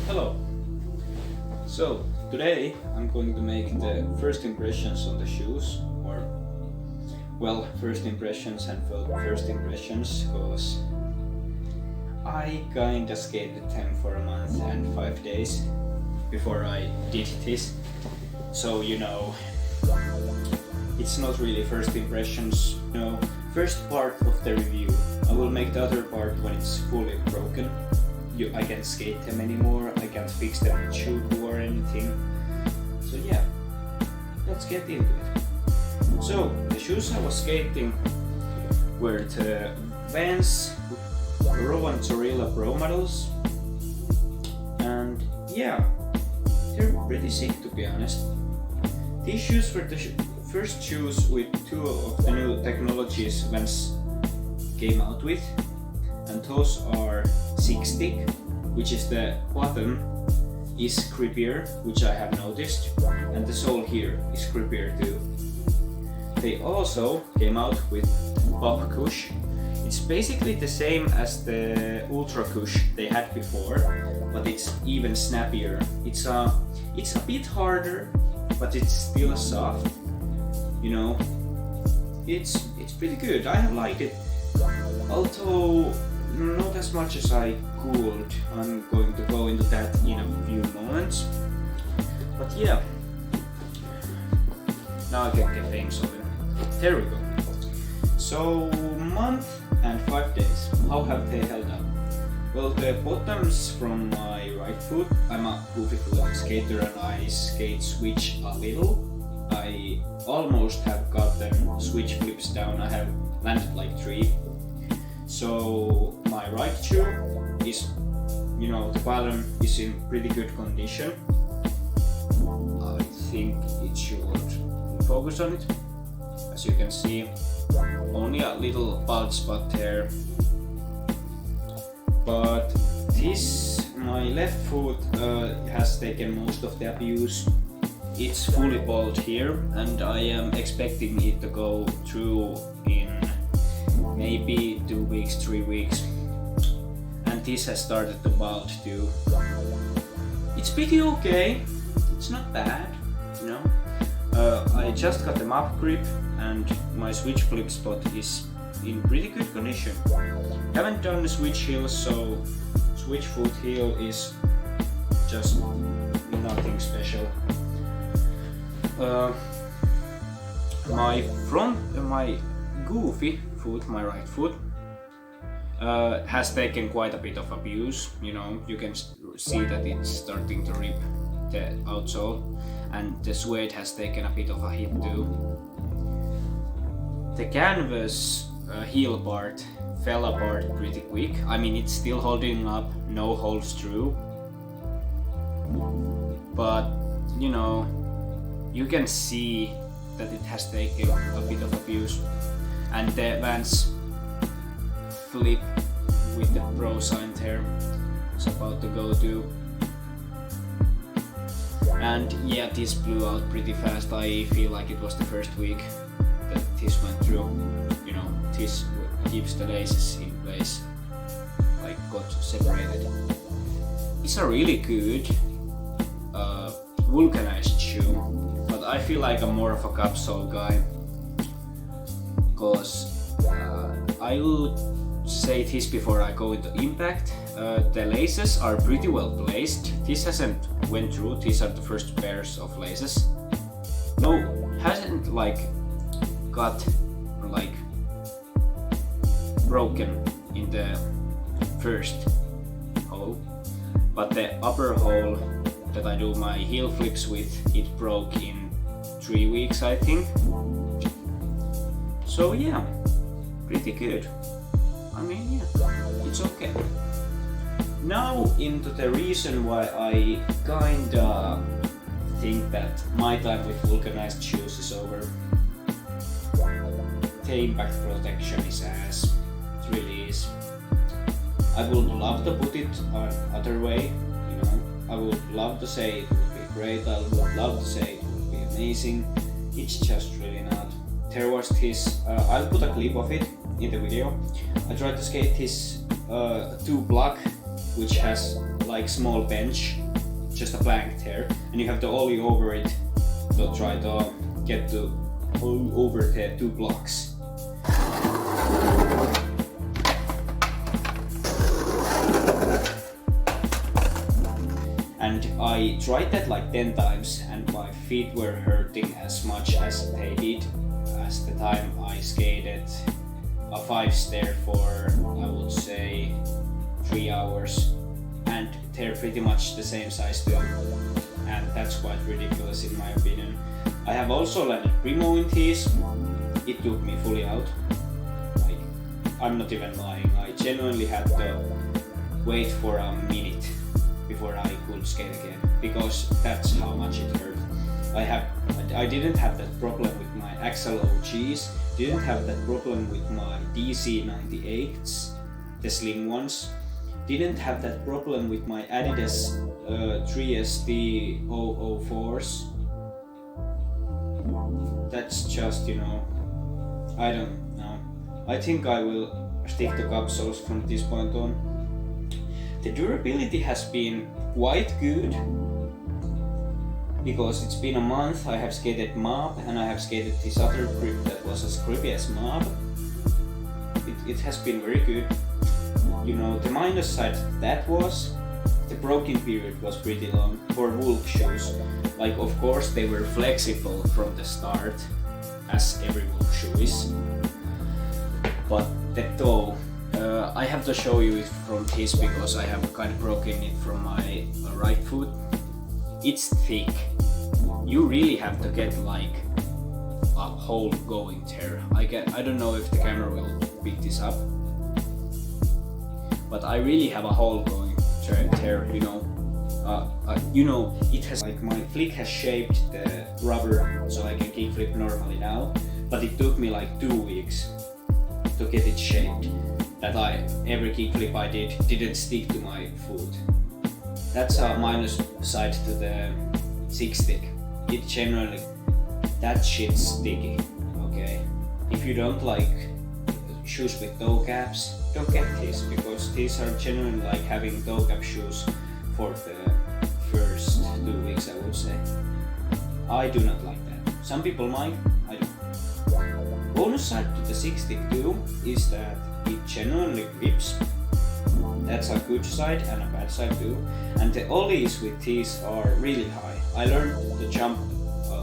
Hello! So, today I'm going to make the first impressions on the shoes, or well, first impressions and first impressions, because I kinda skated them for a month and 5 days before I did this. So it's not really first impressions, first part of the review. I will make the other part when it's fully broken. I can't skate them anymore, I can't fix them with shoe glue or anything. So yeah, let's get into it. So, the shoes I was skating were the Vans Rowan Pro models. And yeah, they're pretty sick, to be honest. These shoes were the first shoes with two of the new technologies Vans came out with, and those are 6-stick, which is the bottom is grippier, which I have noticed, and the sole here is grippier too. They also came out with Pop Cush. It's basically the same as the Ultra Cush they had before, but it's even snappier. It's a bit harder, but it's still soft. It's pretty good. I have liked it, although not as much as I could. I'm going to go into that in a few moments. But yeah, now I can get things over. There we go. So, month and 5 days. How have they held up? Well, the bottoms from my right foot. I'm a goofy foot skater and I skate switch a little. I almost have gotten switch flips down. I have landed like 3. So my right shoe is, the bottom is in pretty good condition. I think it should focus on it. As you can see, only a little bald spot there. But my left foot has taken most of the abuse. It's fully bald here, and I am expecting it to go through in maybe 2 weeks, 3 weeks. And this has started to bald too. It's pretty okay. It's not bad, I just got the map grip and my switch flip spot is in pretty good condition. Haven't done the switch heel, so switch foot heel is just nothing special. My goofy foot, my right foot, has taken quite a bit of abuse. You can see that it's starting to rip the outsole, and the suede has taken a bit of a hit too. The canvas heel part fell apart pretty quick. I mean, it's still holding up, no holes through, but you can see that it has taken a bit of abuse. And the Vans flip with the pro sign there is about to go to. And yeah, this blew out pretty fast. I feel like it was the first week that this went through. This keeps the laces in place, like got separated. It's a really good vulcanized shoe, but I feel like I'm more of a capsule guy, because I would say this before I go into impact. The laces are pretty well placed. This hasn't went through. These are the first pairs of laces. No, hasn't got broken in the first hole, but the upper hole that I do my heel flips with, it broke in 3 weeks, I think. So yeah, pretty good. I mean, yeah, it's okay. Now into the reason why I kinda think that my time with vulcanized shoes is over. The impact protection is ass. It really is. I would love to put it other way, I would love to say it would be great, I would love to say it would be amazing. It's just really not. There was this, I'll put a clip of it in the video. I tried to skate this 2 block which has like small bench, just a blank there, and you have to ollie over it to try to get to over the 2 blocks. And I tried that like 10 times and my feet were hurting as much as they did as the time I skated a 5 stair for, I would say, 3 hours, and they're pretty much the same size too, and that's quite ridiculous in my opinion. I have also landed primo in these. It took me fully out. Like, I'm not even lying, I genuinely had to wait for a minute before I could skate again, because that's how much it hurt. I didn't have that problem with my Axel OGs, didn't have that problem with my DC 98s, the slim ones, didn't have that problem with my Adidas 3SD 004s. That's just, you know, I don't know. I think I will stick to capsules from this point on. The durability has been quite good, because it's been a month. I have skated Mob and I have skated this other grip that was as grippy as Mob. It has been very good. You know, the minus side that was, the broken period was pretty long for Wolf shoes. Like, of course they were flexible from the start, as every Wolf shoe is. But the toe, I have to show you it from this because I have kind of broken it from my right foot. It's thick. You really have to get like a hole going there. I don't know if the camera will pick this up, but I really have a hole going there, you know. You know, it has like, my flick has shaped the rubber so I can kickflip normally now, but it took me like 2 weeks to get it shaped. That every kickflip I did didn't stick to my foot. That's a minus side to the 6-stick. It generally, that shit's sticky, okay? If you don't like shoes with toe caps, don't get these, because these are genuinely like having toe cap shoes for the first 2 weeks, I would say. I do not like that. Some people might, I don't. Bonus side to the 6-stick too is that it genuinely grips. That's a good side and a bad side too. And the ollies with these are really high. I learned to jump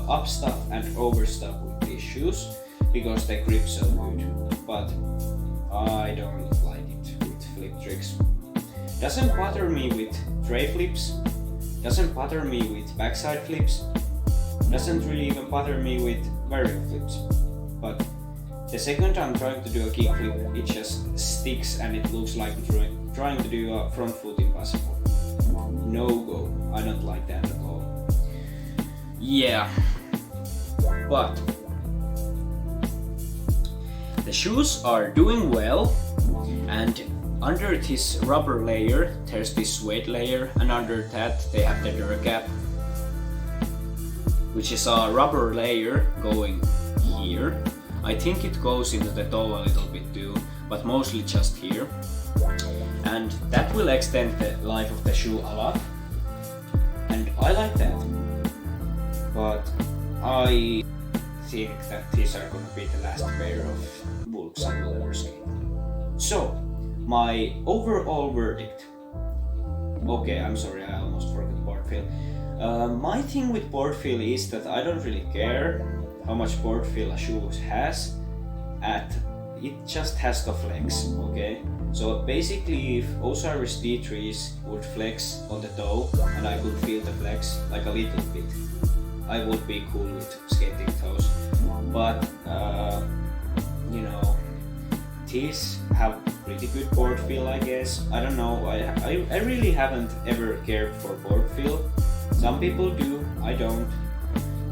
up stuff and over stuff with these shoes because they grip so good. But I don't like it with flip tricks. Doesn't bother me with tray flips. Doesn't bother me with backside flips. Doesn't really even bother me with varial flips. But the second I'm trying to do a kickflip, it just sticks and it looks like trying to do a front foot impossible. No go. I don't like that at all. Yeah. But the shoes are doing well, and under this rubber layer there's this suede layer, and under that they have the dirt cap, which is a rubber layer going here. I think it goes into the toe a little bit too, but mostly just here. And that will extend the life of the shoe a lot. And I like that. But I think that these are gonna be the last pair of Wolves I will ever skate. So, my overall verdict. Okay, I'm sorry, I almost forgot board feel. My thing with board feel is that I don't really care how much board feel a shoe has. It just has to flex, okay? So basically, if Osiris D3s would flex on the toe and I could feel the flex like a little bit, I would be cool with skating toes. But you know, these have pretty good board feel, I guess. I don't know, I really haven't ever cared for board feel. Some people do, I don't.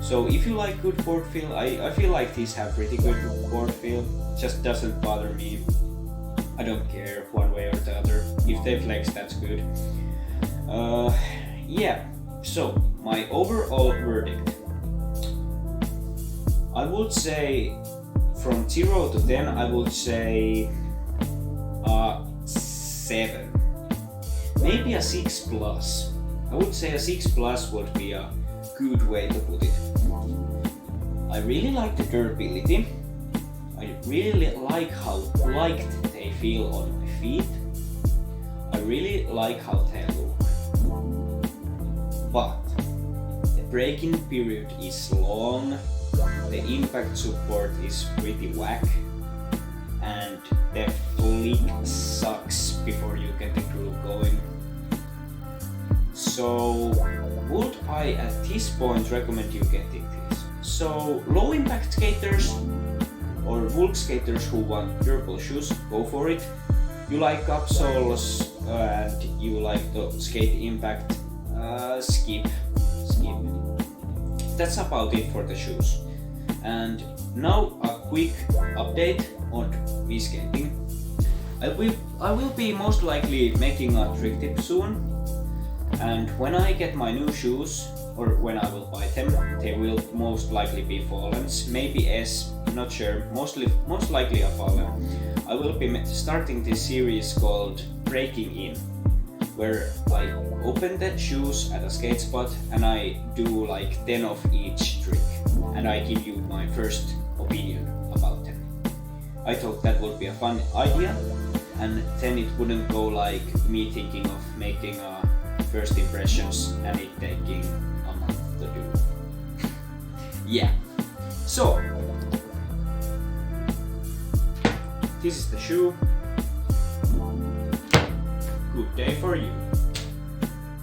So if you like good board feel, I feel like these have pretty good board feel. Just doesn't bother me. I don't care one way or the other. If they flex, that's good. Yeah, so my overall verdict. I would say from 0 to 10, I would say 7. maybe a 6 plus. I would say a 6 plus would be a good way to put it. I really like the durability. I really like how light they feel on my feet. I really like how they look. But the break-in period is long, the impact support is pretty whack, and the flick sucks before you get the groove going. So would I at this point recommend you getting this? So low impact skaters or bulk skaters who want durable shoes, go for it. You like upsoles and you like the skate impact, skip. That's about it for the shoes. And now a quick update on me skating. I will be most likely making a trick tip soon, and when I get my new shoes, or when I will buy them, they will most likely be Fallens, maybe S, not sure, most likely a Fallen. I will be starting this series called Breaking In, where I open the shoes at a skate spot and I do like 10 of each trick, and I give you my first opinion about them. I thought that would be a fun idea, and then it wouldn't go like me thinking of making first impressions and it taking a month to do. Yeah, so this is the shoe. Good day for you.